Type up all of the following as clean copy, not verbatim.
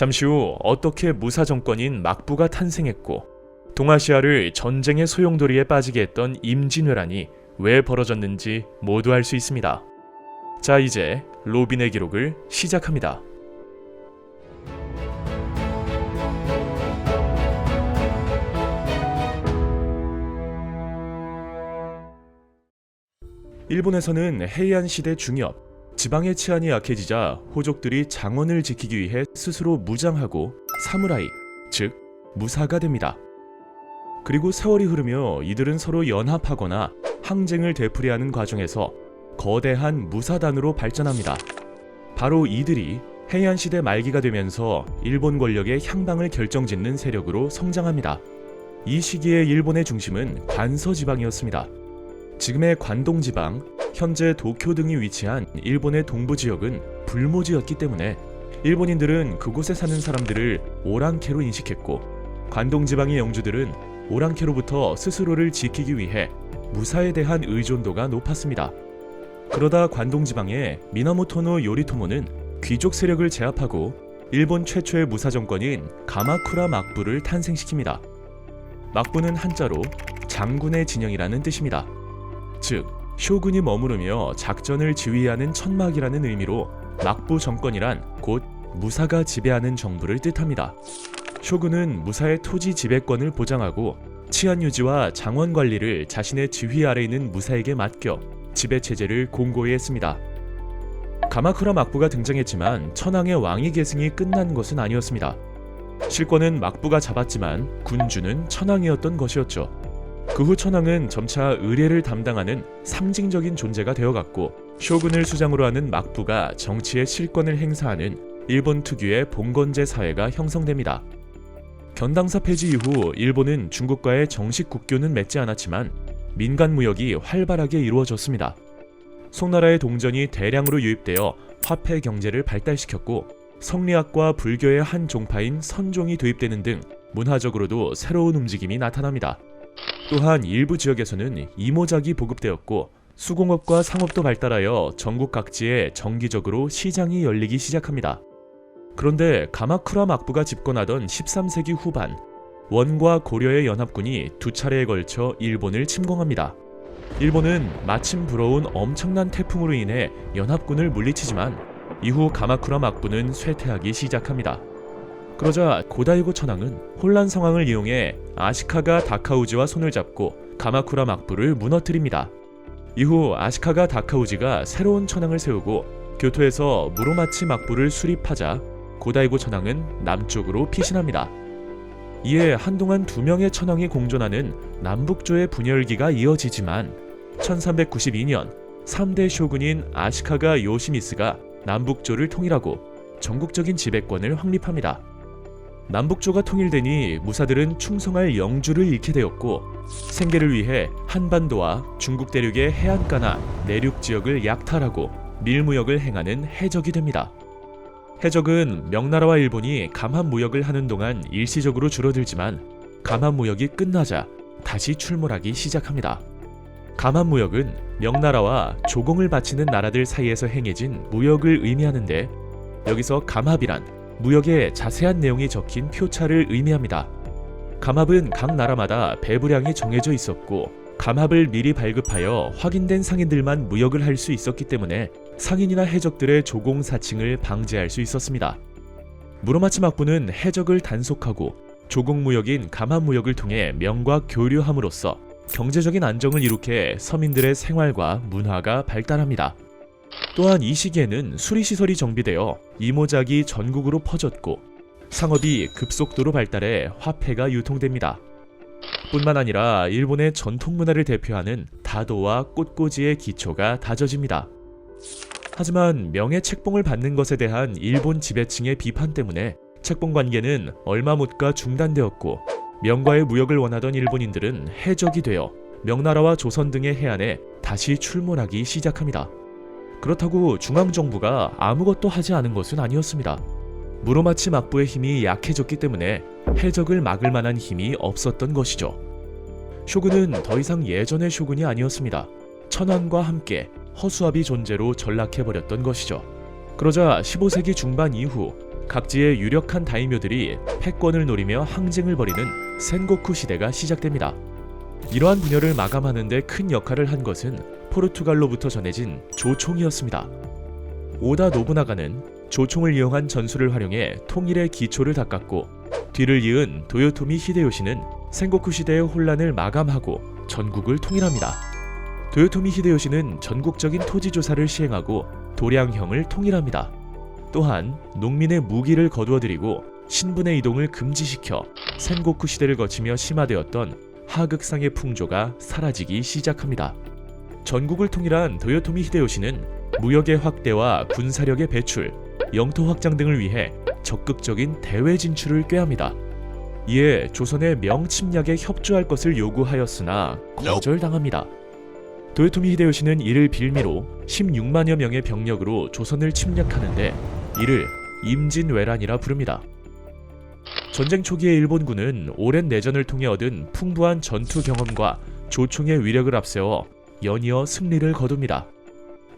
잠시 후 어떻게 무사 정권인 막부가 탄생했고 동아시아를 전쟁의 소용돌이에 빠지게 했던 임진왜란이 왜 벌어졌는지 모두 알 수 있습니다. 자, 이제 로빈의 기록을 시작합니다. 일본에서는 헤이안 시대 중엽, 지방의 치안이 약해지자 호족들이 장원을 지키기 위해 스스로 무장하고 사무라이, 즉 무사가 됩니다. 그리고 세월이 흐르며 이들은 서로 연합하거나 항쟁을 되풀이하는 과정에서 거대한 무사단으로 발전합니다. 바로 이들이 헤이안 시대 말기가 되면서 일본 권력의 향방을 결정짓는 세력으로 성장합니다. 이 시기에 일본의 중심은 관서 지방이었습니다. 지금의 관동 지방, 현재 도쿄 등이 위치한 일본의 동부 지역은 불모지였기 때문에 일본인들은 그곳에 사는 사람들을 오랑캐로 인식했고, 관동 지방의 영주들은 오랑캐로부터 스스로를 지키기 위해 무사에 대한 의존도가 높았습니다. 그러다 관동 지방의 미나모토노 요리토모는 귀족 세력을 제압하고 일본 최초의 무사 정권인 가마쿠라 막부를 탄생시킵니다. 막부는 한자로 장군의 진영이라는 뜻입니다. 즉, 쇼군이 머무르며 작전을 지휘하는 천막이라는 의미로 막부 정권이란 곧 무사가 지배하는 정부를 뜻합니다. 쇼군은 무사의 토지 지배권을 보장하고 치안 유지와 장원 관리를 자신의 지휘 아래 있는 무사에게 맡겨 지배체제를 공고히 했습니다. 가마쿠라 막부가 등장했지만 천황의 왕위 계승이 끝난 것은 아니었습니다. 실권은 막부가 잡았지만 군주는 천황이었던 것이었죠. 그 후 천황은 점차 의례를 담당하는 상징적인 존재가 되어갔고, 쇼군을 수장으로 하는 막부가 정치의 실권을 행사하는 일본 특유의 봉건제 사회가 형성됩니다. 견당사 폐지 이후 일본은 중국과의 정식 국교는 맺지 않았지만 민간 무역이 활발하게 이루어졌습니다. 송나라의 동전이 대량으로 유입되어 화폐 경제를 발달시켰고, 성리학과 불교의 한 종파인 선종이 도입되는 등 문화적으로도 새로운 움직임이 나타납니다. 또한 일부 지역에서는 이모작이 보급되었고, 수공업과 상업도 발달하여 전국 각지에 정기적으로 시장이 열리기 시작합니다. 그런데 가마쿠라 막부가 집권하던 13세기 후반, 원과 고려의 연합군이 두 차례에 걸쳐 일본을 침공합니다. 일본은 마침 불어온 엄청난 태풍으로 인해 연합군을 물리치지만 이후 가마쿠라 막부는 쇠퇴하기 시작합니다. 그러자 고다이고 천황은 혼란 상황을 이용해 아시카가 다카우지와 손을 잡고 가마쿠라 막부를 무너뜨립니다. 이후 아시카가 다카우지가 새로운 천황을 세우고 교토에서 무로마치 막부를 수립하자 고다이고 천황은 남쪽으로 피신합니다. 이에 한동안 두 명의 천황이 공존하는 남북조의 분열기가 이어지지만 1392년 3대 쇼군인 아시카가 요시미스가 남북조를 통일하고 전국적인 지배권을 확립합니다. 남북조가 통일되니 무사들은 충성할 영주를 잃게 되었고, 생계를 위해 한반도와 중국 대륙의 해안가나 내륙 지역을 약탈하고 밀무역을 행하는 해적이 됩니다. 해적은 명나라와 일본이 감합무역을 하는 동안 일시적으로 줄어들지만 감합무역이 끝나자 다시 출몰하기 시작합니다. 감합무역은 명나라와 조공을 바치는 나라들 사이에서 행해진 무역을 의미하는데, 여기서 감합이란 무역의 자세한 내용이 적힌 표차를 의미합니다. 감합은 각 나라마다 배부량이 정해져 있었고, 감합을 미리 발급하여 확인된 상인들만 무역을 할 수 있었기 때문에 상인이나 해적들의 조공 사칭을 방지할 수 있었습니다. 무로마치 막부는 해적을 단속하고 조공 무역인 감합 무역을 통해 명과 교류함으로써 경제적인 안정을 이룩해 서민들의 생활과 문화가 발달합니다. 또한 이 시기에는 수리시설이 정비되어 이모작이 전국으로 퍼졌고, 상업이 급속도로 발달해 화폐가 유통됩니다. 뿐만 아니라 일본의 전통 문화를 대표하는 다도와 꽃꽂이의 기초가 다져집니다. 하지만 명예 책봉을 받는 것에 대한 일본 지배층의 비판 때문에 책봉 관계는 얼마 못 가 중단되었고, 명과의 무역을 원하던 일본인들은 해적이 되어 명나라와 조선 등의 해안에 다시 출몰하기 시작합니다. 그렇다고 중앙정부가 아무것도 하지 않은 것은 아니었습니다. 무로마치 막부의 힘이 약해졌기 때문에 해적을 막을 만한 힘이 없었던 것이죠. 쇼군은 더 이상 예전의 쇼군이 아니었습니다. 천황과 함께 허수아비 존재로 전락해버렸던 것이죠. 그러자 15세기 중반 이후 각지의 유력한 다이묘들이 패권을 노리며 항쟁을 벌이는 센고쿠 시대가 시작됩니다. 이러한 분열을 마감하는 데 큰 역할을 한 것은 포르투갈로부터 전해진 조총이었습니다. 오다 노부나가는 조총을 이용한 전술을 활용해 통일의 기초를 닦았고, 뒤를 이은 도요토미 히데요시는 센고쿠 시대의 혼란을 마감하고 전국을 통일합니다. 도요토미 히데요시는 전국적인 토지 조사를 시행하고 도량형을 통일합니다. 또한 농민의 무기를 거두어들이고 신분의 이동을 금지시켜 센고쿠 시대를 거치며 심화되었던 하극상의 풍조가 사라지기 시작합니다. 전국을 통일한 도요토미 히데요시는 무역의 확대와 군사력의 배출, 영토 확장 등을 위해 적극적인 대외 진출을 꾀합니다. 이에 조선의 명침략에 협조할 것을 요구하였으나 거절당합니다. 도요토미 히데요시는 이를 빌미로 16만여 명의 병력으로 조선을 침략하는데 이를 임진왜란이라 부릅니다. 전쟁 초기의 일본군은 오랜 내전을 통해 얻은 풍부한 전투 경험과 조총의 위력을 앞세워 연이어 승리를 거둡니다.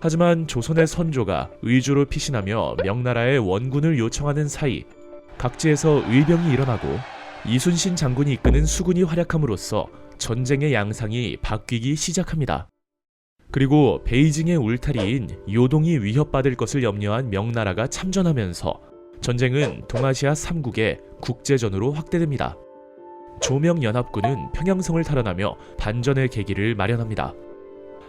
하지만 조선의 선조가 의주로 피신하며 명나라의 원군을 요청하는 사이 각지에서 의병이 일어나고 이순신 장군이 이끄는 수군이 활약함으로써 전쟁의 양상이 바뀌기 시작합니다. 그리고 베이징의 울타리인 요동이 위협받을 것을 염려한 명나라가 참전하면서 전쟁은 동아시아 3국의 국제전으로 확대됩니다. 조명연합군은 평양성을 탈환하며 반전의 계기를 마련합니다.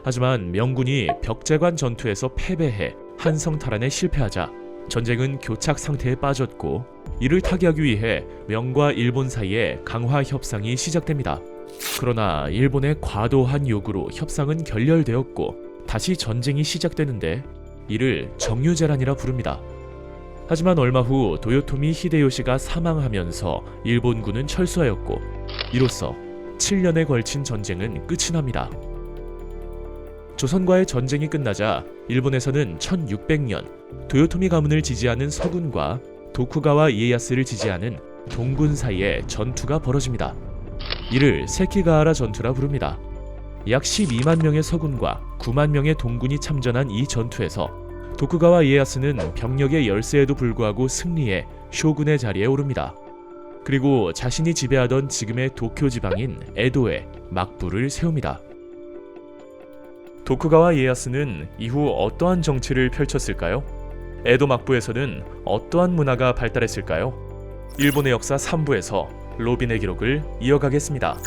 하지만 명군이 벽제관 전투에서 패배해 한성 탈환에 실패하자 전쟁은 교착 상태에 빠졌고, 이를 타개하기 위해 명과 일본 사이에 강화 협상이 시작됩니다. 그러나 일본의 과도한 요구로 협상은 결렬되었고 다시 전쟁이 시작되는데 이를 정유재란이라 부릅니다. 하지만 얼마 후 도요토미 히데요시가 사망하면서 일본군은 철수하였고 이로써 7년에 걸친 전쟁은 끝이 납니다. 조선과의 전쟁이 끝나자 일본에서는 1600년 도요토미 가문을 지지하는 서군과 도쿠가와 이에야스를 지지하는 동군 사이에 전투가 벌어집니다. 이를 세키가하라 전투라 부릅니다. 약 12만 명의 서군과 9만 명의 동군이 참전한 이 전투에서 도쿠가와 이에야스는 병력의 열세에도 불구하고 승리해 쇼군의 자리에 오릅니다. 그리고 자신이 지배하던 지금의 도쿄 지방인 에도에 막부를 세웁니다. 도쿠가와 이에야스는 이후 어떠한 정치를 펼쳤을까요? 에도 막부에서는 어떠한 문화가 발달했을까요? 일본의 역사 3부에서 로빈의 기록을 이어가겠습니다.